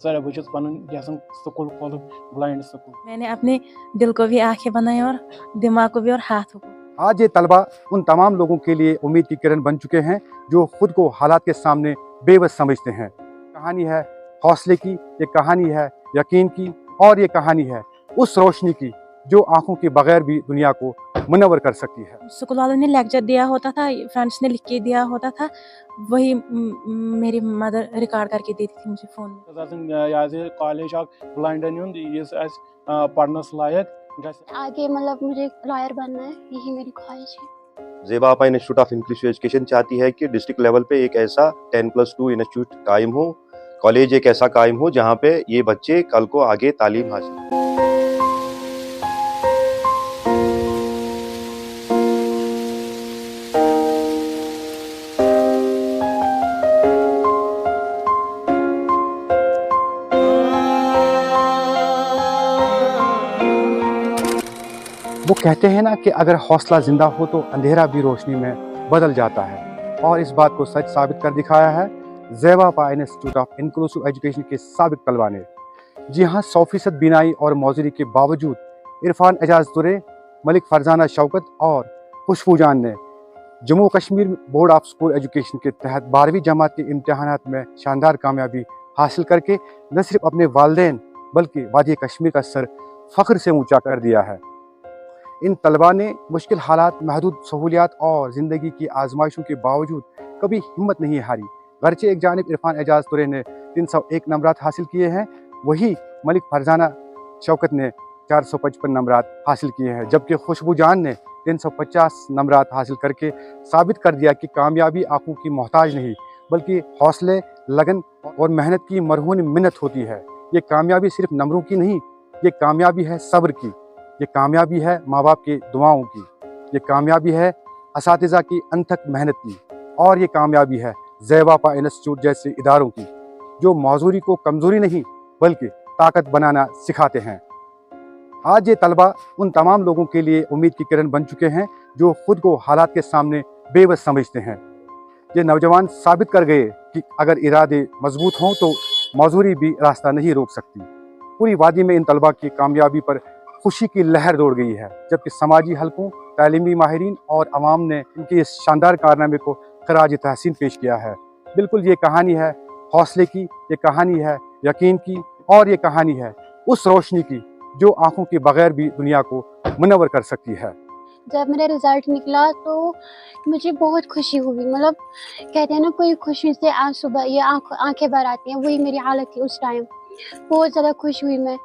Sir बस पन school खोल ब्लाइंड स्कूल। मैंने अपने दिल को भी आंखें बनाई और दिमाग को भी और हाथों को। आज ये तलबा उन तमाम लोगों के लिए उम्मीद की किरण बन चुके हैं जो खुद को हालात के सामने बेबस समझते हैं। कहानी है हौसले की, ये कहानी है यकीन की, और ये कहानी है उस रोशनी की जो आंखों के बगैर भी दुनिया को मुनव्वर कर सकती है। स्कूल वालों ने लेक्चर दिया होता था, फ्रेंड्स ने लिख के दिया होता था, वही मेरी मदर रिकॉर्ड करके देती थी मुझे फ़ोन में। कॉलेज ब्लाइंडन पढ़नस लायक आगे मतलब मुझे लॉयर बनना है, यही मेरी ख्वाहिश है। ज़ेबा आपा इंस्टीट्यूट ऑफ इंक्लूसिव एजुकेशन चाहती है कि डिस्ट्रिक्ट लेवल पे एक ऐसा 10+2 इंस्टीट्यूट कायम हो, कॉलेज एक ऐसा कायम हो जहाँ पे ये बच्चे कल को आगे तालीम हासिल करें। वो कहते हैं ना कि अगर हौसला जिंदा हो तो अंधेरा भी रोशनी में बदल जाता है, और इस बात को सच साबित कर दिखाया है ज़ेबा आपा इंस्टीट्यूट ऑफ इंक्लूसिव एजुकेशन के साबिक तलबा ने। जी हाँ, 100% बिनाई और मौजूदगी के बावजूद इरफान एजाज दुरे, मलिक फरजाना शौकत और खुशबू जान ने Jammu Kashmir board of school education के तहत 12वीं जमात के इम्तहानात में शानदार कामयाबी हासिल करके न सिर्फ अपने वालिदैन बल्कि वादी कश्मीर का सर फ़ख्र से ऊंचा कर दिया है। इन तलबा ने मुश्किल हालात, महदूद सहूलियात और ज़िंदगी की आजमाइशों के बावजूद कभी हिम्मत नहीं हारी। गरचे एक जानिब इरफान एजाज तुरे ने 301 नंबरात हासिल किए हैं, वही मलिक फरजाना शौकत ने 455 नंबरात हासिल किए हैं, जबकि खुशबू जान ने 350 नंबरात हासिल करके साबित कर दिया कि कामयाबी आंखों की मोहताज नहीं बल्कि हौसले, लगन और मेहनत की मरहून मिन्नत होती है। ये कामयाबी सिर्फ नंबरों की नहीं, ये कामयाबी है सब्र की, ये कामयाबी है माँ बाप की दुआओं की, ये कामयाबी है असातिज़ा की अनथक मेहनत की, और ये कामयाबी है ज़ेबा आपा इंस्टीट्यूट जैसे इदारों की जो मौजूरी को कमज़ोरी नहीं बल्कि ताकत बनाना सिखाते हैं। आज ये तलबा उन तमाम लोगों के लिए उम्मीद की किरण बन चुके हैं जो खुद को हालात के सामने बेबस समझते हैं। ये नौजवान साबित कर गए कि अगर इरादे मजबूत हों तो मौजूरी भी रास्ता नहीं रोक सकती। पूरी वादी में इन तलबा की कामयाबी पर खुशी की लहर दौड़ गई है, जबकि समाजी हलकों, तालीमी माहिरीन और अवाम ने इनके इस शानदार कारनामे को खराज तहसीन पेश किया है। बिल्कुल ये कहानी है हौसले की, ये कहानी है यकीन की, और ये कहानी है उस रोशनी की जो आंखों के बगैर भी दुनिया को मुनव्वर कर सकती है। जब मेरा रिज़ल्ट निकला तो मुझे बहुत खुशी हुई, मतलब कहते हैं ना कोई खुशी से आंसू ये आंखें भर आती हैं, वही मेरी हालत थी उस टाइम। बहुत ज़्यादा खुश हुई मैं,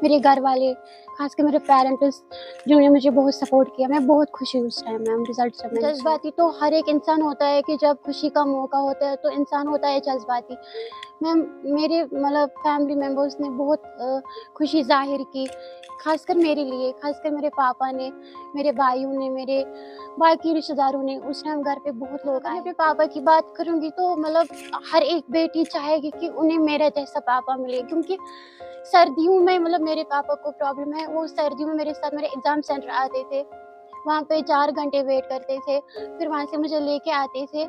मेरे घर वाले, खासकर मेरे पेरेंट्स जिन्होंने मुझे बहुत सपोर्ट किया, मैं बहुत खुश हुई उस टाइम मैम रिज़ल्ट से। जज्बाती तो हर एक इंसान होता है कि जब खुशी का मौका होता है तो इंसान होता है जज्बाती। मैम मेरे मतलब फैमिली मेम्बर्स ने बहुत खुशी ज़ाहिर की, खासकर मेरे लिए, खासकर मेरे पापा ने, मेरे भाइयों ने, मेरे बाकी रिश्तेदारों ने। उस टाइम घर पे बहुत लोग आए। अपने पापा की बात करूँगी तो मतलब हर एक बेटी चाहेगी कि उन्हें मेरा जैसा पापा मिले, क्योंकि सर्दियों में मतलब मेरे पापा को प्रॉब्लम है, वो सर्दियों में मेरे साथ मेरे एग्ज़ाम सेंटर आते थे, वहाँ पे 4 घंटे वेट करते थे, फिर वहाँ से मुझे लेके आते थे,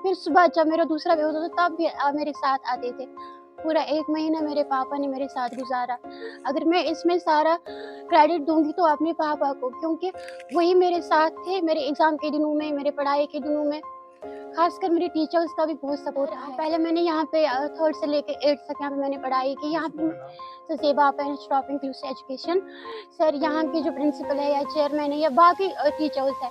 फिर सुबह जब मेरा दूसरा पेपर होता था तब भी मेरे साथ आते थे। पूरा 1 महीना मेरे पापा ने मेरे साथ गुजारा। अगर मैं इसमें सारा क्रेडिट दूँगी तो अपने पापा को, क्योंकि वही मेरे साथ थे मेरे एग्ज़ाम के दिनों में, मेरे पढ़ाई के दिनों में। खासकर मेरे टीचर्स का भी बहुत सपोर्ट रहा। पहले मैंने यहाँ पे 3rd से लेके 8th तक यहाँ पे मैंने पढ़ाई की। यहाँ पे ज़ेबा आपा institute of inclusive education sir, यहाँ के जो प्रिंसिपल है या चेयरमैन है या बाकी टीचर्स है,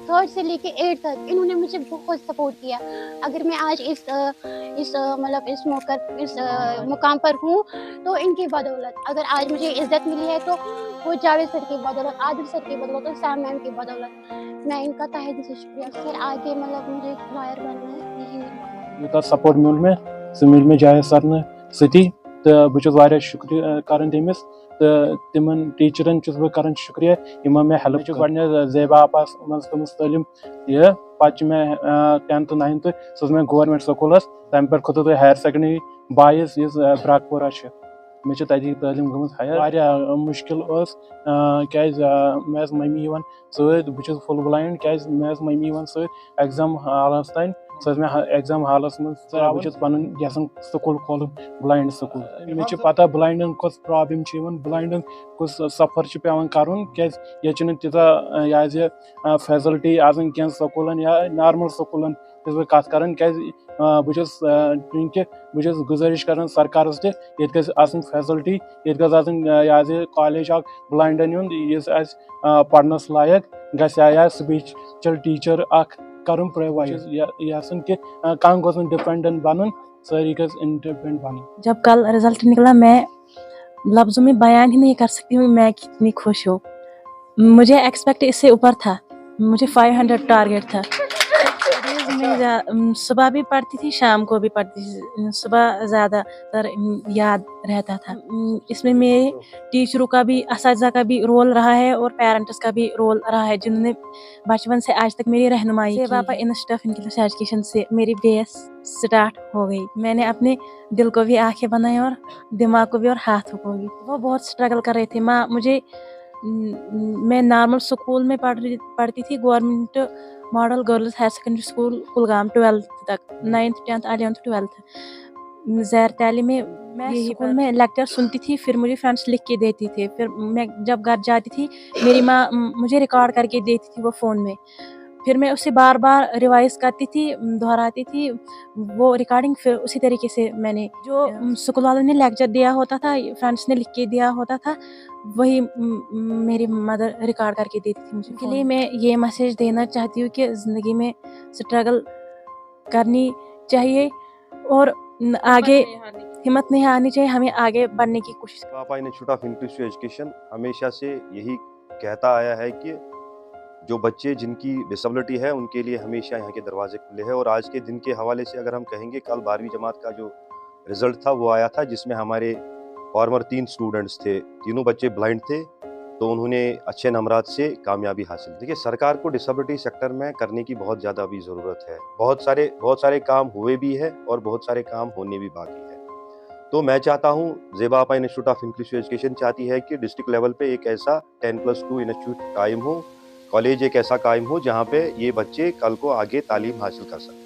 3rd से लेके 8th तक इन्होंने मुझे बहुत सपोर्ट किया। अगर मैं आज इस मुकाम पर हूँ तो इनकी बदौलत। अगर आज मुझे इज़्ज़त मिली है तो वो जावेद सर की बदौलत, आदिल सर की बदौलत और सैम मैम की बदौलत। मैं इनका तहे दिल से शुक्रिया। सर आगे मतलब मुझे लॉयर बनना है, यही मेरी यूत सपोर्ट मिल में सह मिल में जावेद सर सती, तो बहुत शुक्रिया कर तमिस, तो तिमन टीचरन बह कर शुक्रिया यमो मे हेल्प गो ज़ेबा आपा तुम तलीम यह पे मे 10th 9th सह मे गवर्नमेंट स्कूल, तम पे खोत हायर सेकेंडरी बायस ब्राकपोरा मे तती तलीम गमत हायर मुश्किल मे मम्मी सत, बहुत फुल ब्लाइंड क्या मे मम्मी सत एग्जाम हालस तान میں ایگزام ہالس من بہت پن یسان سکول کھولن بلائنڈ سکول مجھے پتہ بلائنڈن کس پرابلم بلائنڈن کس سفر پیوان کرن کیاز یہ تیتہ یہ فیسلٹی آسان کی سکولن یا نارمل سکولن بہ کت کران کیاز بہس چونکہ بہس گزارش کران سرکارس تہ یہ گھس آسن فیسلٹی یہ گھس آسن یہ کالج اخ بلائنڈن ہند یس پڑھنس لائق گھس یا سپیچل ٹیچر اخ کرن پرووائڈ یہ کہ کم گوس ڈپینڈنٹ بنن ساری گھس انڈیپینڈنٹ بنن. جب کل رزلٹ نکلا میں لفظوں میں بیان ہی نہیں کر سکتی ہوں میں کتنی خوش ہوں. مجھے ایکسپیکٹ اس سے اوپر تھا, مجھے 500 ٹارگیٹ تھا. میں صبح بھی پڑھتی تھی شام کو بھی پڑھتی تھی, صبح زیادہ تر یاد رہتا تھا. اس میں میرے ٹیچروں کا بھی اساتذہ کا بھی رول رہا ہے اور پیرنٹس کا بھی رول رہا ہے جنہوں نے بچپن سے آج تک میری رہنمائی کی. پاپا انسٹیٹیوٹ آف انکلوسیو ایجوکیشن سے میری بیس سٹارٹ ہو گئی. میں نے اپنے دل کو بھی آنکھیں بنائی اور دماغ کو بھی اور ہاتھوں کو بھی. وہ بہت اسٹرگل کر رہے تھے. میں نارمل اسکول میں پڑھتی تھی, government model girls higher secondary school Kulgam 12th تک, 9th 10th 11th 12th زیر تعلیم میں اسکول میں لیکچر سنتی تھی, پھر مجھے فرینڈس لکھ کے دیتی تھے. پھر میں جب گھر جاتی تھی میری ماں مجھے ریکارڈ کر کے دیتی تھی وہ فون میں, پھر میں اسے بار بار ریوائز کرتی تھی, دہراتی تھی وہ ریکارڈنگ. پھر اسی طریقے سے میں نے جو اسکول والوں نے لیکچر دیا ہوتا تھا, فرینڈس نے لکھ کے دیا ہوتا تھا, وہی میری مدر ریکارڈ کر کے دیتی تھی مجھے. کے لیے میں یہ میسیج دینا چاہتی ہوں کہ زندگی میں اسٹرگل کرنی چاہیے اور آگے ہمت نہیں ہارنی چاہیے, ہمیں آگے بڑھنے کی کوشش. پاپا انسٹیٹیوٹ آف انکلوسیو ایجوکیشن ہمیشہ سے یہی کہتا آیا ہے کہ جو بچے جن کی ڈسیبلٹی ہے ان کے لیے ہمیشہ یہاں کے دروازے کھلے ہیں. اور آج کے دن کے حوالے سے اگر ہم کہیں گے, کل 12ویں جماعت کا جو رزلٹ تھا وہ آیا تھا جس میں ہمارے فارمر 3 اسٹوڈنٹس تھے, تینوں بچے بلائنڈ تھے, تو انہوں نے اچھے نمرات سے کامیابی حاصل. دیکھیے سرکار کو ڈسیبلٹی سیکٹر میں کرنے کی بہت زیادہ ابھی ضرورت ہے. بہت سارے کام ہوئے بھی ہے اور بہت سارے کام ہونے بھی باقی ہے. تو میں چاہتا ہوں, زیبا آپا انسٹیٹیوٹ آف انکلوسیو ایجوکیشن چاہتی ہے کہ ڈسٹرکٹ لیول پہ ایک ایسا 10+2 انسٹیٹیوٹ قائم ہو, کالج ایک ایسا قائم ہو جہاں پہ یہ بچے کل کو آگے تعلیم حاصل کر سکیں.